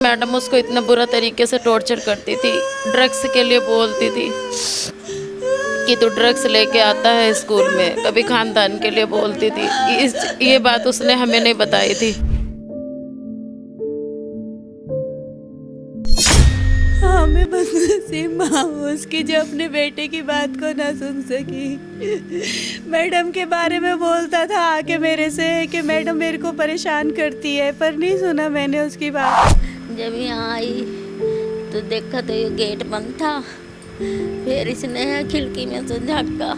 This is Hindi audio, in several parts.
मैडम उसको इतना बुरा तरीके से टॉर्चर करती थी, ड्रग्स के लिए बोलती थी कि तू ड्रग्स लेके आता है स्कूल में, कभी खानदान के लिए बोलती थी। ये बात उसने हमें नहीं बताई थी। हमें बस नसीब माँ उसकी जो अपने बेटे की बात को ना सुन सकी। मैडम के बारे में बोलता था आके मेरे से कि मैडम मेरे को परेशान करती है, पर नहीं सुना मैंने उसकी बात। जब यहाँ आई तो देखा तो ये गेट बंद था, फिर इसने खिड़की में से झाँका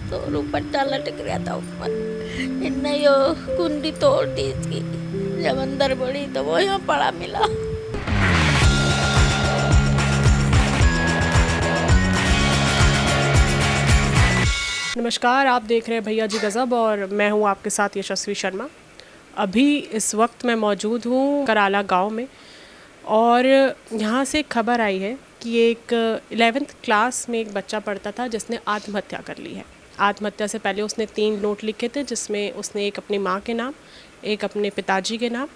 तो दुपट्टा लटक रहा था ऊपर। इनने यो कुंडी तोड़ दी इसकी। जब अंदर बढ़ी तो वो यहाँ पड़ा मिला। नमस्कार, आप देख रहे हैं भैया जी गज़ब और मैं हूं आपके साथ यशस्वी शर्मा। अभी इस वक्त मैं मौजूद हूं कराला गांव में और यहां से खबर आई है कि एक 11th क्लास में एक बच्चा पढ़ता था जिसने आत्महत्या कर ली है। आत्महत्या से पहले उसने 3 नोट लिखे थे, जिसमें उसने एक अपनी माँ के नाम, एक अपने पिताजी के नाम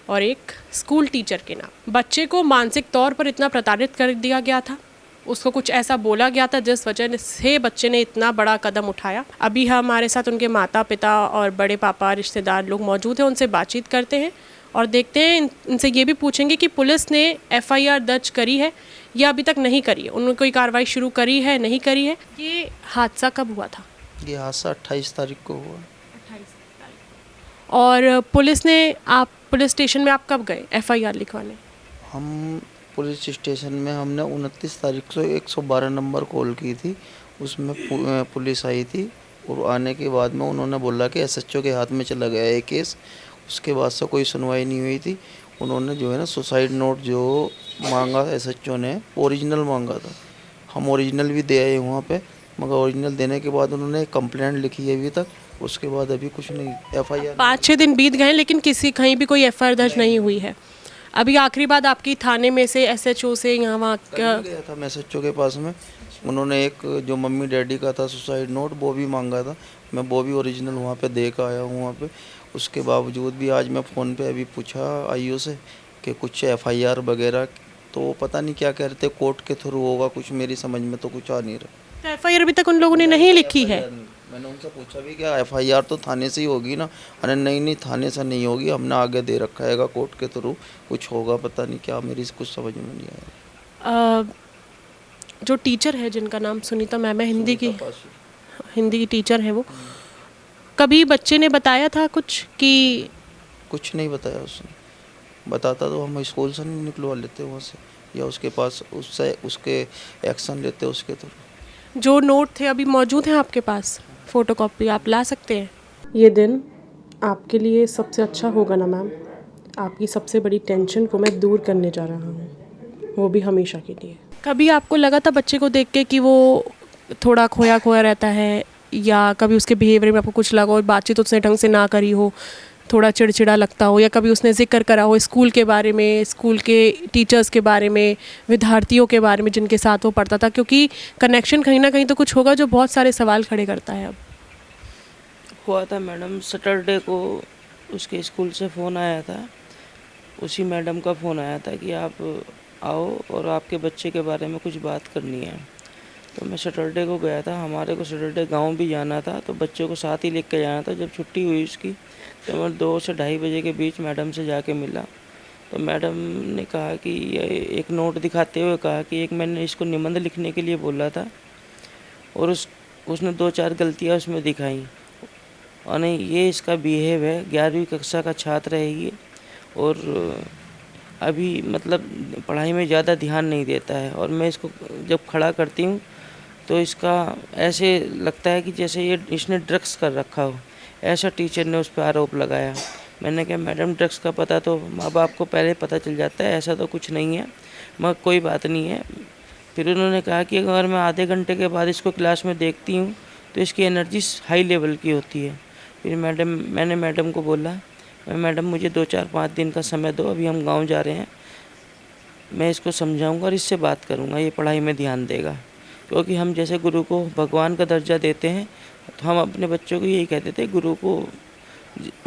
और एक स्कूल टीचर के नाम। बच्चे को मानसिक तौर पर इतना प्रताड़ित कर दिया गया था, उसको कुछ ऐसा बोला गया था जिस वजह से बच्चे ने इतना बड़ा कदम उठाया। अभी हमारे साथ उनके माता पिता और बड़े पापा रिश्तेदार लोग मौजूद हैं, उनसे बातचीत करते हैं और देखते हैं, इनसे ये भी पूछेंगे कि पुलिस ने FIR दर्ज करी है या अभी तक नहीं करी है, उन्होंने कोई कार्रवाई शुरू करी है नहीं करी है। ये हादसा कब हुआ था? ये हादसा 28 तारीख को हुआ। 28 तारीख। और पुलिस ने, आप पुलिस स्टेशन में आप कब गए FIR लिखवाने? हम पुलिस स्टेशन में हमने 29 तारीख को 112 नंबर कॉल की थी, उसमें पुलिस आई थी और आने के बाद में उन्होंने बोला कि SHO के हाथ में चला गया है केस। उसके बाद से कोई सुनवाई नहीं हुई थी। उन्होंने जो है ना सुसाइड नोट जो मांगा SHO ने ओरिजिनल मांगा था, हम ओरिजिनल भी दे आए वहाँ पे, मगर ओरिजिनल देने के बाद उन्होंने एक कंप्लेंट लिखी है अभी तक, उसके बाद अभी कुछ नहीं। FIR 5-6 दिन बीत गए लेकिन कहीं भी कोई FIR दर्ज नहीं हुई है। अभी आखिरी बात आपकी थाने में से SHO से यहाँ वहाँ गया था मैं SHO के पास में, उन्होंने एक जो मम्मी डैडी का था सुसाइड नोट वो भी मांगा था, मैं वो भी ओरिजिनल वहाँ पे दे कर आया हूँ वहाँ पे। उसके बावजूद भी आज मैं फ़ोन पे अभी पूछा IO से कि कुछ FIR वगैरह, तो पता नहीं क्या कह रहे थे, कोर्ट के थ्रू होगा कुछ, मेरी समझ में तो कुछ आ नहीं रहा। तो FIR अभी तक उन लोगों ने नहीं लिखी है। मैंने उनसे पूछा भी क्या FIR तो थाने से ही होगी ना, अरे नहीं थाने से नहीं होगी, हमने आगे दे रखा है कोर्ट के थ्रू, कुछ होगा पता नहीं क्या, मेरी कुछ समझ में नहीं आया। जो टीचर है जिनका नाम सुनीता मैम है, हिंदी की टीचर है, वो कभी बच्चे ने बताया था कुछ कि? कुछ नहीं बताया उसने, बताता तो हम स्कूल से नहीं निकलवा लेते वहाँ से, या उसके पास उससे उसके एक्शन लेते उसके थ्रू। जो नोट थे अभी मौजूद हैं आपके पास, फ़ोटोकॉपी आप ला सकते हैं। ये दिन आपके लिए सबसे अच्छा होगा ना मैम, आपकी सबसे बड़ी टेंशन को मैं दूर करने जा रहा हूँ, वो भी हमेशा के लिए। कभी आपको लगा था बच्चे को देख के कि वो थोड़ा खोया खोया रहता है, या कभी उसके बिहेवियर में आपको कुछ लगा और बातचीत उसने ढंग से ना करी हो, थोड़ा चिड़चिड़ा लगता हो, या कभी उसने जिक्र करा हो स्कूल के बारे में, स्कूल के टीचर्स के बारे में, विद्यार्थियों के बारे में जिनके साथ वो पढ़ता था? क्योंकि कनेक्शन कहीं ना कहीं तो कुछ होगा जो बहुत सारे सवाल खड़े करता है। अब हुआ था मैडम, सैटरडे को उसके स्कूल से फ़ोन आया था, उसी मैडम का फ़ोन आया था कि आप आओ और आपके बच्चे के बारे में कुछ बात करनी है। तो मैं सैटरडे को गया था, हमारे को सैटरडे गांव भी जाना था, तो बच्चे को साथ ही लेकर जाना था। जब छुट्टी हुई उसकी तो मैं 2 से 2:30 बजे के बीच मैडम से जाके मिला, तो मैडम ने कहा कि ये एक नोट दिखाते हुए कहा कि एक मैंने इसको निबंध लिखने के लिए बोला था और उसने 2-4 गलतियाँ उसमें दिखाई, और नहीं ये इसका बिहेव है, 11वीं कक्षा का छात्र है ये, और अभी मतलब पढ़ाई में ज़्यादा ध्यान नहीं देता है। और मैं इसको जब खड़ा करती हूँ तो इसका ऐसे लगता है कि जैसे ये इसने ड्रग्स कर रखा हो, ऐसा टीचर ने उस पर आरोप लगाया। मैंने कहा मैडम ड्रग्स का पता तो माँ बाप को पहले पता चल जाता है, ऐसा तो कुछ नहीं है, मगर कोई बात नहीं है। फिर उन्होंने कहा कि अगर मैं आधे घंटे के बाद इसको क्लास में देखती हूँ तो इसकी एनर्जी हाई लेवल की होती है। फिर मैंने मैडम को बोला, मैडम मुझे 2-4-5 दिन का समय दो, अभी हम गांव जा रहे हैं, मैं इसको समझाऊंगा और इससे बात करूंगा, ये पढ़ाई में ध्यान देगा। क्योंकि हम जैसे गुरु को भगवान का दर्जा देते हैं, तो हम अपने बच्चों को यही कहते थे, गुरु को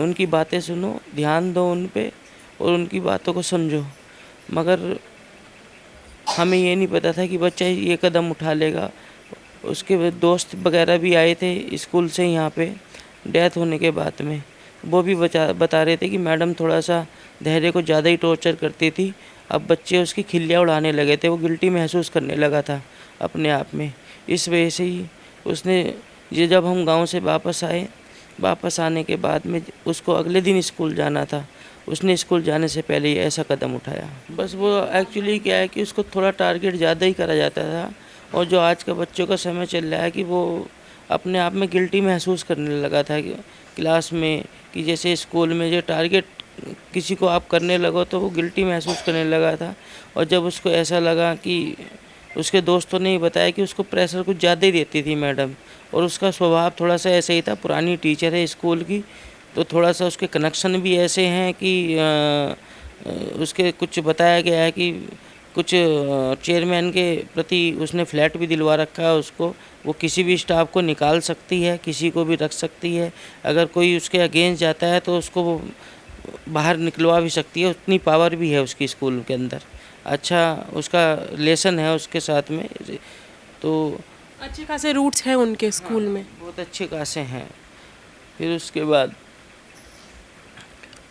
उनकी बातें सुनो, ध्यान दो उन पे और उनकी बातों को समझो। मगर हमें ये नहीं पता था कि बच्चा ये कदम उठा लेगा। उसके दोस्त वगैरह भी आए थे स्कूल से यहाँ पे डेथ होने के बाद में, वो भी बता रहे थे कि मैडम थोड़ा सा धैर्य को ज़्यादा ही टॉर्चर करती थी। अब बच्चे उसकी खिल्लियाँ उड़ाने लगे थे, वो गिल्टी महसूस करने लगा था अपने आप में। इस वजह से ही उसने ये, जब हम गांव से वापस आने के बाद में उसको अगले दिन स्कूल जाना था, उसने स्कूल जाने से पहले ही ऐसा कदम उठाया। बस वो एक्चुअली क्या है कि उसको थोड़ा टारगेट ज़्यादा ही करा जाता था, और जो आज का बच्चों का समय चल रहा है कि वो अपने आप में गिल्टी महसूस करने लगा था कि क्लास में, कि जैसे स्कूल में जो टारगेट किसी को आप करने लगो तो वो गिल्टी महसूस करने लगा था। और जब उसको ऐसा लगा कि उसके दोस्तों ने ही बताया कि उसको प्रेशर कुछ ज़्यादा ही देती थी मैडम, और उसका स्वभाव थोड़ा सा ऐसे ही था, पुरानी टीचर है स्कूल की, तो थोड़ा सा उसके कनेक्शन भी ऐसे हैं कि उसके कुछ बताया गया है कि कुछ चेयरमैन के प्रति उसने फ्लैट भी दिलवा रखा है उसको। वो किसी भी स्टाफ को निकाल सकती है, किसी को भी रख सकती है, अगर कोई उसके अगेंस्ट जाता है तो उसको वो बाहर निकलवा भी सकती है, उतनी पावर भी है उसकी स्कूल के अंदर। अच्छा उसका रिलेशन है उसके साथ में, तो अच्छे खासे रूट्स हैं उनके स्कूल में। बहुत अच्छे खासे हैं। फिर उसके बाद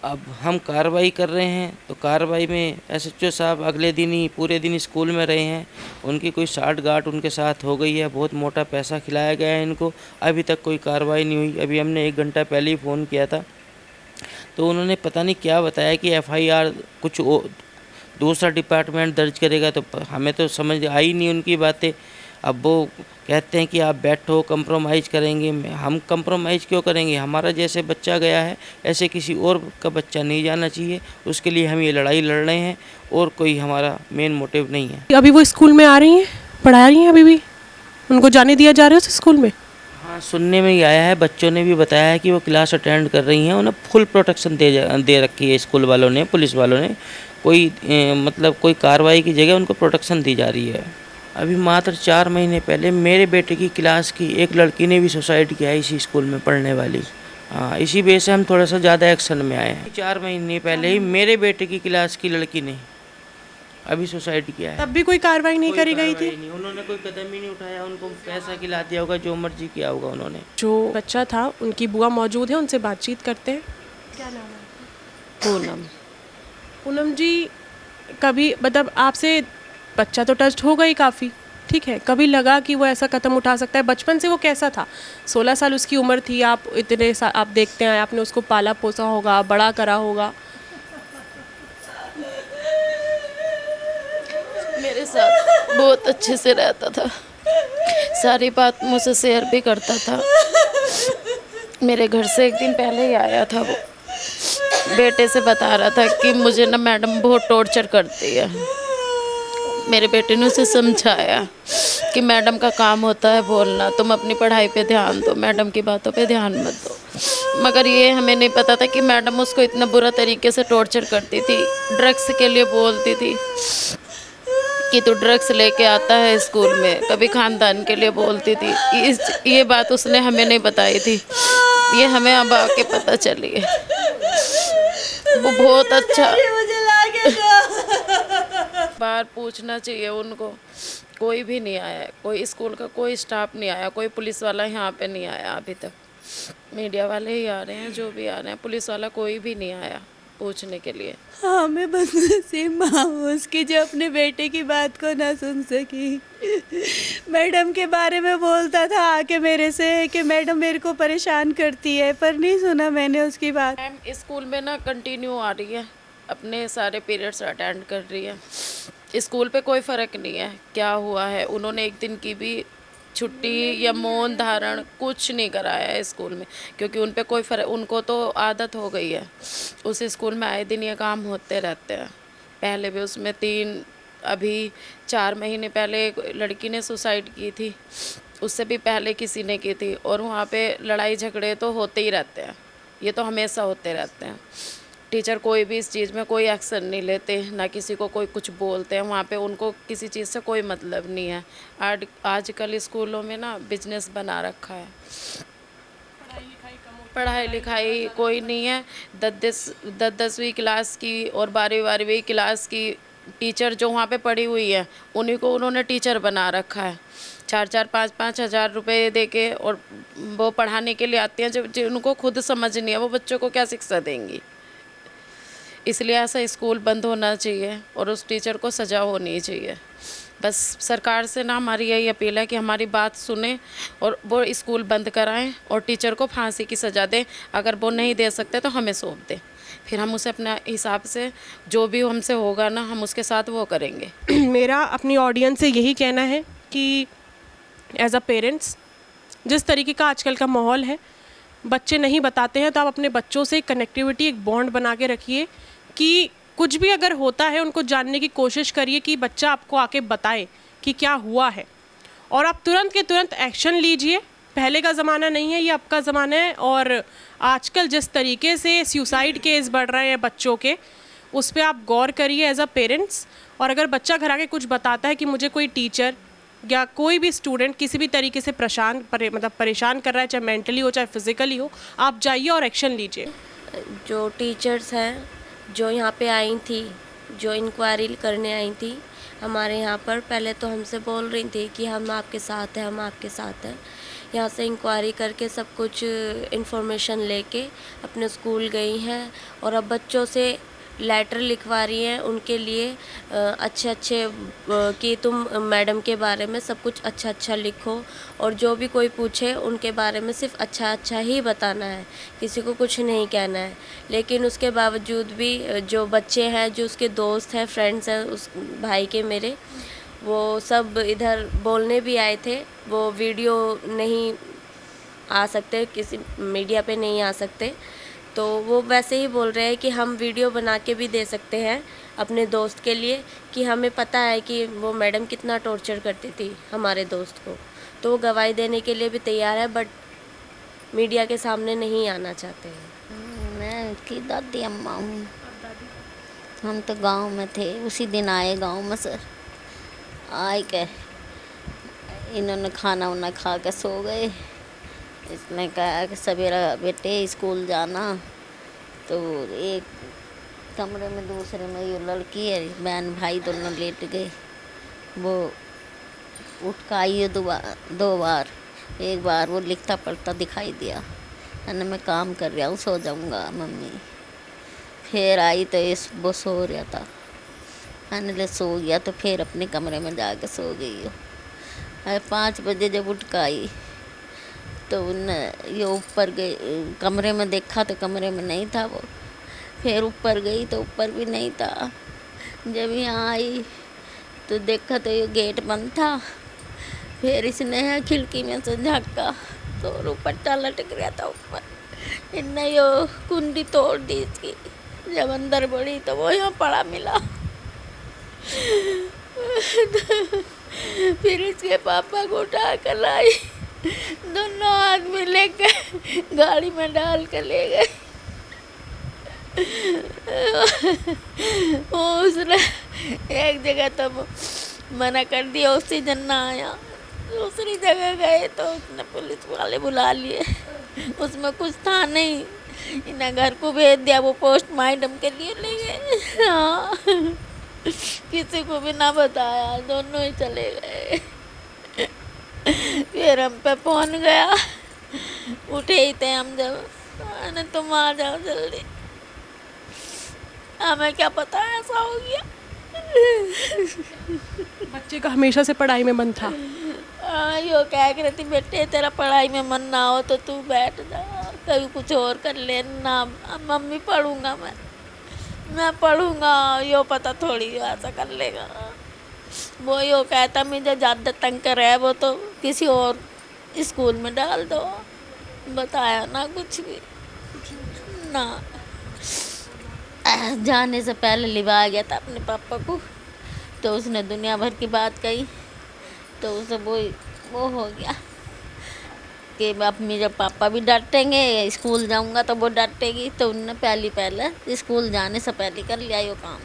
अब हम कार्रवाई कर रहे हैं, तो कार्रवाई में एसएचओ साहब अगले दिन ही पूरे दिन स्कूल में रहे हैं। उनकी कोई साठ-गांठ उनके साथ हो गई है, बहुत मोटा पैसा खिलाया गया है इनको, अभी तक कोई कार्रवाई नहीं हुई। अभी हमने 1 घंटा पहले ही फ़ोन किया था, तो उन्होंने पता नहीं क्या बताया कि एफआईआर कुछ दूसरा डिपार्टमेंट दर्ज करेगा, तो हमें तो समझ आई नहीं उनकी बातें। अब वो कहते हैं कि आप बैठो, कंप्रोमाइज़ करेंगे। हम कंप्रोमाइज़ क्यों करेंगे? हमारा जैसे बच्चा गया है ऐसे किसी और का बच्चा नहीं जाना चाहिए, उसके लिए हम ये लड़ाई लड़ रहे हैं, और कोई हमारा मेन मोटिव नहीं है। अभी वो स्कूल में आ रही हैं, पढ़ा रही हैं अभी भी? उनको जाने दिया जा रहा है उस स्कूल में? हाँ, सुनने में ही आया है, बच्चों ने भी बताया है कि वो क्लास अटेंड कर रही हैं। उन्हें फुल प्रोटेक्शन दे रखी है स्कूल वालों ने, पुलिस वालों ने। कोई मतलब कोई कार्रवाई की जगह उनको प्रोटेक्शन दी जा रही है। अभी मात्र 4 महीने पहले मेरे बेटे की क्लास की एक लड़की ने भी सुसाइड किया है इसी स्कूल में पढ़ने वाली। हाँ, इसी वजह से हम थोड़ा सा ज़्यादा एक्शन में आए हैं। 4 महीने पहले ही मेरे बेटे की क्लास की लड़की ने अभी सुसाइड किया है। तब भी कोई कार्रवाई नहीं करी गई थी? नहीं, उन्होंने कोई कदम ही नहीं उठाया। उनको पैसा खिला दिया होगा, जो मर्जी किया होगा उन्होंने। जो बच्चा था उनकी बुआ मौजूद है, उनसे बातचीत करते हैं। क्या नाम है? पूनम। पूनम जी, कभी मतलब आपसे बच्चा तो टच हो गई काफ़ी, ठीक है, कभी लगा कि वो ऐसा कदम उठा सकता है? बचपन से वो कैसा था? 16 साल उसकी उम्र थी, आप आप देखते हैं, आपने उसको पाला पोसा होगा, बड़ा करा होगा। मेरे साथ बहुत अच्छे से रहता था, सारी बात मुझसे शेयर भी करता था। मेरे घर से 1 दिन पहले ही आया था वो, बेटे से बता रहा था कि मुझे ना मैडम बहुत टॉर्चर करती है। मेरे बेटे ने उसे समझाया कि मैडम का काम होता है बोलना, तुम अपनी पढ़ाई पे ध्यान दो, मैडम की बातों पे ध्यान मत दो। मगर ये हमें नहीं पता था कि मैडम उसको इतना बुरा तरीके से टॉर्चर करती थी। ड्रग्स के लिए बोलती थी कि तू ड्रग्स लेके आता है स्कूल में, कभी खानदान के लिए बोलती थी। ये बात उसने हमें नहीं बताई थी, ये हमें अब आके पता चली है। वो बहुत अच्छा बार पूछना चाहिए उनको। कोई भी नहीं आया है, कोई स्कूल का कोई स्टाफ नहीं आया, कोई पुलिस वाला यहाँ पे नहीं आया अभी तक। मीडिया वाले ही आ रहे हैं, जो भी आ रहे हैं, पुलिस वाला कोई भी नहीं आया पूछने के लिए। हमें बस नसीब माँ उसकी जो अपने बेटे की बात को ना सुन सकी। मैडम के बारे में बोलता था आके मेरे से कि मैडम मेरे को परेशान करती है, पर नहीं सुना मैंने उसकी बात। मैम स्कूल में ना कंटिन्यू आ रही है, अपने सारे पीरियड्स अटेंड कर रही है। स्कूल पे कोई फ़र्क नहीं है क्या हुआ है, उन्होंने 1 दिन की भी छुट्टी या मौन धारण कुछ नहीं कराया है स्कूल में, क्योंकि उन पे कोई फ़र्क, उनको तो आदत हो गई है। उस स्कूल में आए दिन ये काम होते रहते हैं। पहले भी उसमें 3 4 महीने पहले एक लड़की ने सुसाइड की थी, उससे भी पहले किसी ने की थी, और वहाँ पे लड़ाई झगड़े तो होते ही रहते हैं, ये तो हमेशा होते रहते हैं। टीचर कोई भी इस चीज़ में कोई एक्शन नहीं लेते, ना किसी को कोई कुछ बोलते हैं, वहाँ पे उनको किसी चीज़ से कोई मतलब नहीं है। आजकल स्कूलों में ना बिजनेस बना रखा है, पढ़ाई लिखाई कोई नहीं है। 10-10वीं क्लास की और 12वीं क्लास की टीचर जो वहाँ पे पड़ी हुई है उन्हीं को उन्होंने टीचर बना रखा है। 4-4 5-5 हज़ार रुपये दे के, और वो पढ़ाने के लिए आती हैं जब जिनको खुद समझ नहीं है वो बच्चों को क्या शिक्षा देंगी। इसलिए ऐसा स्कूल बंद होना चाहिए और उस टीचर को सज़ा होनी चाहिए। बस सरकार से ना हमारी यही अपील है कि हमारी बात सुने और वो स्कूल बंद कराएं और टीचर को फांसी की सज़ा दें। अगर वो नहीं दे सकते तो हमें सौंप दें, फिर हम उसे अपने हिसाब से जो भी हमसे होगा ना हम उसके साथ वो करेंगे। मेरा अपनी ऑडियंस से यही कहना है कि एज अ पेरेंट्स, जिस तरीके का आजकल का माहौल है, बच्चे नहीं बताते हैं तो आप अपने बच्चों से कनेक्टिविटी, एक बॉन्ड बना के रखिए कि कुछ भी अगर होता है उनको जानने की कोशिश करिए कि बच्चा आपको आके बताए कि क्या हुआ है, और आप तुरंत के तुरंत एक्शन लीजिए। पहले का ज़माना नहीं है, ये अब का ज़माना है। और आजकल जिस तरीके से सुसाइड केस बढ़ रहे हैं बच्चों के, उस पर आप गौर करिए एज अ पेरेंट्स। और अगर बच्चा घर आके कुछ बताता है कि मुझे कोई टीचर या कोई भी स्टूडेंट किसी भी तरीके से परेशान कर रहा है, चाहे मेंटली हो चाहे फिज़िकली हो, आप जाइए और एक्शन लीजिए। जो टीचर्स हैं जो यहाँ पे आई थी, जो इंक्वायरी करने आई थी हमारे यहाँ पर, पहले तो हमसे बोल रही थी कि हम आपके साथ हैं, हम आपके साथ हैं। यहाँ से इंक्वायरी करके सब कुछ इन्फॉर्मेशन लेके अपने स्कूल गई हैं और अब बच्चों से लेटर लिखवा रही हैं उनके लिए अच्छे कि तुम मैडम के बारे में सब कुछ अच्छा लिखो, और जो भी कोई पूछे उनके बारे में सिर्फ अच्छा ही बताना है, किसी को कुछ नहीं कहना है। लेकिन उसके बावजूद भी जो बच्चे हैं, जो उसके दोस्त हैं, फ्रेंड्स हैं उस भाई के मेरे, वो सब इधर बोलने भी आए थे। वो वीडियो नहीं आ सकते, किसी मीडिया पे नहीं आ सकते, तो वो वैसे ही बोल रहे हैं कि हम वीडियो बना के भी दे सकते हैं अपने दोस्त के लिए, कि हमें पता है कि वो मैडम कितना टॉर्चर करती थी हमारे दोस्त को। तो वो गवाही देने के लिए भी तैयार है, बट मीडिया के सामने नहीं आना चाहते हैं। मैं उसकी दादी अम्मा हूँ। हम तो गांव में थे, उसी दिन आए गांव में सर। आए के इन्होंने खाना वाना खा के सो गए। इसने कहा कि सवेरा बेटे स्कूल जाना, तो एक कमरे में दूसरे में ये लड़की है, बहन भाई दोनों लेट गए। वो उठ कर आई है दो बार। एक बार वो लिखता पढ़ता दिखाई दिया, मैंने मैं काम कर रहा हूँ, सो जाऊँगा मम्मी। फिर आई तो वो सो रहा था, मैंने ले सो गया, तो फिर अपने कमरे में जाके सो गई हो। 5 बजे जब उठ कर आई तो ये ऊपर गई, कमरे में देखा तो कमरे में नहीं था वो। फिर ऊपर गई तो ऊपर भी नहीं था। जब यहाँ आई तो देखा तो ये गेट बंद था। फिर इसने खिड़की में से झाँका तो दुपट्टा लटक रहा था ऊपर। इनने यो कुंडी तोड़ दी इसकी। जब अंदर बढ़ी तो वो यहाँ पड़ा मिला। फिर इसके पापा को उठा कर लाई, दोनों आदमी लेकर गाड़ी में डाल कर ले गए। उसने एक जगह तो मना कर दिया, उसी दिन ना आया। दूसरी जगह गए तो उसने पुलिस वाले बुला लिए, उसमें कुछ था नहीं। इन्हें घर को भेज दिया, वो पोस्टमार्टम के लिए ले गए। हाँ, किसी को भी ना बताया, दोनों ही चले गए। फिर हम पे फोन गया, उठे ही थे हम जब, मैंने तुम आ जाओ जल्दी, हमें क्या पता ऐसा हो गया। बच्चे का हमेशा से पढ़ाई में मन था। यो कह रही थी बेटे तेरा पढ़ाई में मन ना हो तो तू बैठ जा, कभी कुछ और कर लेना। मम्मी पढ़ूंगा, मैं पढ़ूंगा। यो पता थोड़ी ऐसा कर लेगा। वो यो कहता मुझे ज़्यादा तंग कर रहा है वो तो किसी और स्कूल में डाल दो। बताया ना कुछ भी ना। जाने से पहले लिवा गया था अपने पापा को, तो उसने दुनिया भर की बात कही, तो उसे वो हो गया कि अब मेरे पापा भी डांटेंगे, स्कूल जाऊंगा तो वो डांटेगी। तो उनने पहले स्कूल जाने से पहले कर लिया ये काम।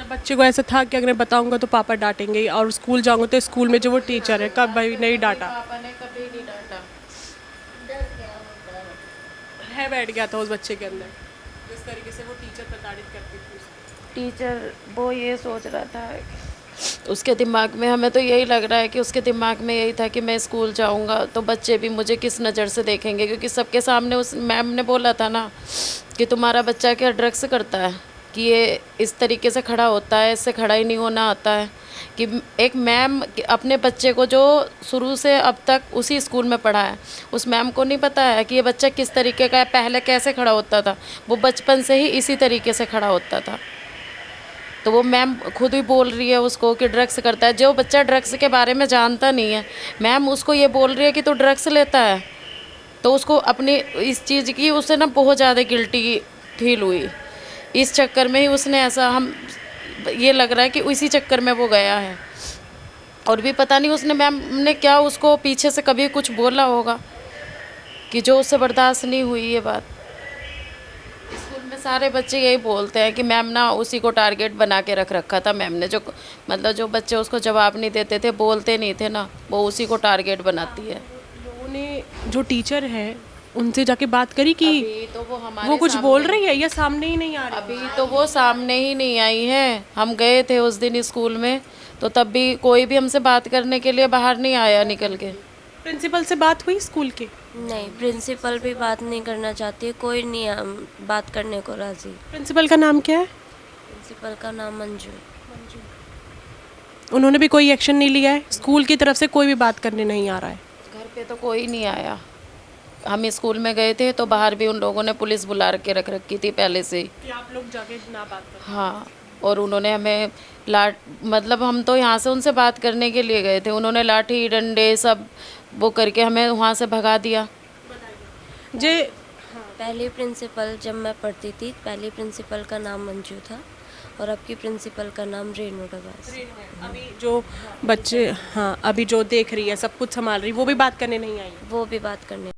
बच्चे को ऐसा था कि अगर मैं बताऊंगा तो पापा डांटेंगे, और स्कूल जाऊंगा तो स्कूल में जो वो टीचर है कब भाई नहीं डांटा, पापा ने कभी नहीं डांटा। है बैठ गया था उस बच्चे के अंदर। जिस तरीके से वो टीचर प्रताड़ित करती थी उसको? टीचर वो ये सोच रहा था, उसके दिमाग में, हमें तो यही लग रहा है कि उसके दिमाग में यही था कि मैं स्कूल जाऊंगा तो बच्चे भी मुझे किस नज़र से देखेंगे, क्योंकि सबके सामने उस मैम ने बोला था ना कि तुम्हारा बच्चा क्या ड्रग्स करता है, कि ये इस तरीके से खड़ा होता है, इससे खड़ा ही नहीं होना आता है। कि एक मैम अपने बच्चे को जो शुरू से अब तक उसी स्कूल में पढ़ा है, उस मैम को नहीं पता है कि ये बच्चा किस तरीके का है, पहले कैसे खड़ा होता था। वो बचपन से ही इसी तरीके से खड़ा होता था। तो वो मैम खुद ही बोल रही है उसको कि ड्रग्स करता है। जो बच्चा ड्रग्स के बारे में जानता नहीं है, मैम उसको ये बोल रही है कि तू ड्रग्स लेता है, तो उसको अपनी इस चीज़ की उसे ना बहुत ज़्यादा गिल्टी फील हुई। इस चक्कर में ही उसने ऐसा, हम ये लग रहा है कि इसी चक्कर में वो गया है। और भी पता नहीं उसने, मैम ने क्या उसको पीछे से कभी कुछ बोला होगा कि जो उससे बर्दाश्त नहीं हुई ये बात। स्कूल में सारे बच्चे यही बोलते हैं कि मैम ना उसी को टारगेट बना के रख रखा था मैम ने। जो मतलब जो बच्चे उसको जवाब नहीं देते थे, बोलते नहीं थे ना, वो उसी को टारगेट बनाती है। लोगों ने जो टीचर है उनसे जाके बात करी कि अभी तो वो कुछ बोल रही है या सामने ही नहीं आ रही? अभी तो वो सामने ही नहीं आई है। हम गए थे उस दिन स्कूल में, तो तब भी कोई भी हमसे बात करने के लिए बाहर नहीं आया निकल के। प्रिंसिपल से बात हुई स्कूल के? नहीं, प्रिंसिपल भी बात नहीं करना चाहती, कोई नहीं बात करने को राजी। प्रिंसिपल का नाम क्या है? प्रिंसिपल का नाम मंजू। उन्होंने भी कोई एक्शन नहीं लिया है? स्कूल की तरफ से कोई भी बात करने नहीं आ रहा है? घर पे तो कोई नहीं आया। हम स्कूल में गए थे तो बाहर भी उन लोगों ने पुलिस बुला के रख रखी थी पहले से ही कि आप लोग जाके ना बात करो। हाँ, और उन्होंने हमें मतलब हम तो यहाँ से उनसे बात करने के लिए गए थे, उन्होंने लाठी डंडे सब वो करके हमें वहाँ से भगा दिया। जे पहली प्रिंसिपल जब मैं पढ़ती थी, पहली प्रिंसिपल का नाम मंजू था और अब की प्रिंसिपल का नाम रेनू डबास। अभी जो बच्चे, हाँ, अभी जो देख रही है, सब कुछ संभाल रही, वो भी बात करने नहीं आई है? वो भी बात करने